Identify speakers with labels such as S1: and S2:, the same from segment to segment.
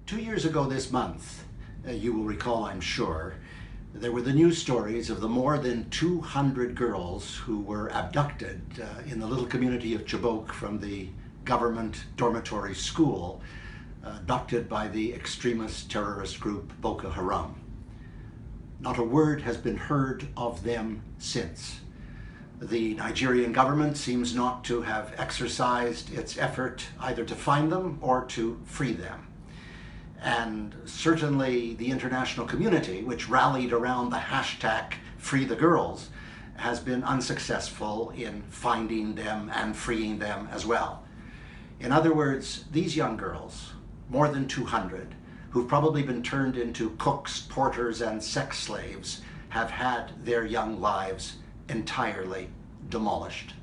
S1: 2 years ago this month, you will recall, I'm sure, there were the news stories of the more than 200 girls who were abducted in the little community of Chibok from the government dormitory school, abducted by the extremist terrorist group Boko Haram. Not a word has been heard of them since. The Nigerian government seems not to have exercised its effort either to find them or to free them. And certainly the international community, which rallied around the hashtag Free the Girls, has been unsuccessful in finding them and freeing them as well. In other words, these young girls, more than 200, who've probably been turned into cooks, porters, and sex slaves, have had their young lives entirely demolished.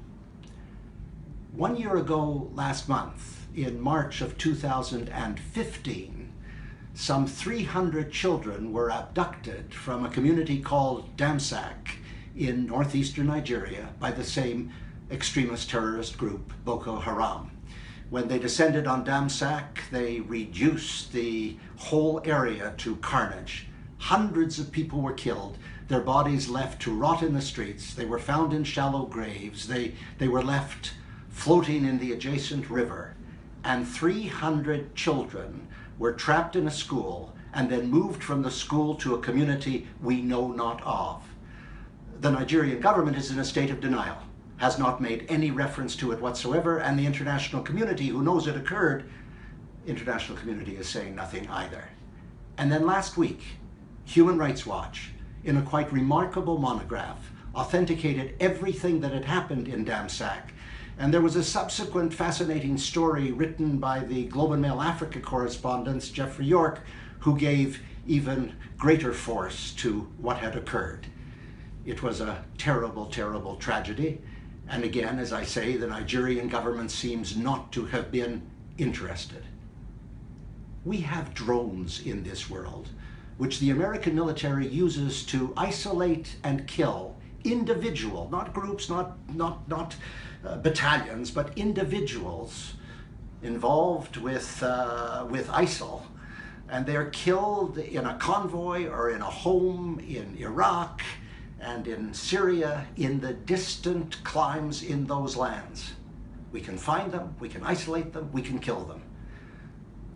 S1: 1 year ago last month, in March of 2015, some 300 children were abducted from a community called Damsak in northeastern Nigeria by the same extremist terrorist group, Boko Haram. When they descended on Damsak, they reduced the whole area to carnage. Hundreds of people were killed, their bodies left to rot in the streets. They were found in shallow graves. They were left floating in the adjacent river. And 300 children were trapped in a school and then moved from the school to a community we know not of. The Nigerian government is in a state of denial, has not made any reference to it whatsoever, and the international community, who knows it occurred, international community is saying nothing either. And then last week, Human Rights Watch, in a quite remarkable monograph, authenticated everything that had happened in Damsak. And there was a subsequent fascinating story written by the Globe and Mail Africa correspondent, Jeffrey York, who gave even greater force to what had occurred. It was a terrible, terrible tragedy. And again, as I say, the Nigerian government seems not to have been interested. We have drones in this world, which the American military uses to isolate and kill individual, not groups, not battalions, but individuals involved with ISIL. And they're killed in a convoy or in a home in Iraq and in Syria, in the distant climes in those lands. We can find them, we can isolate them, we can kill them.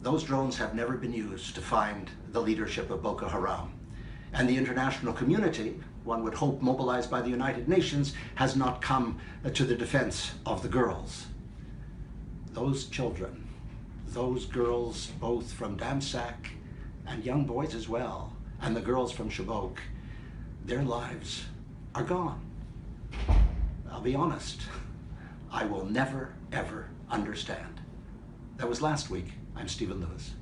S1: Those drones have never been used to find the leadership of Boko Haram. And the international community, one would hope mobilized by the United Nations, has not come to the defense of the girls. Those children, those girls, both from Damsak and young boys as well, and the girls from Chibok, their lives are gone. I'll be honest, I will never, ever understand. That was last week. I'm Stephen Lewis.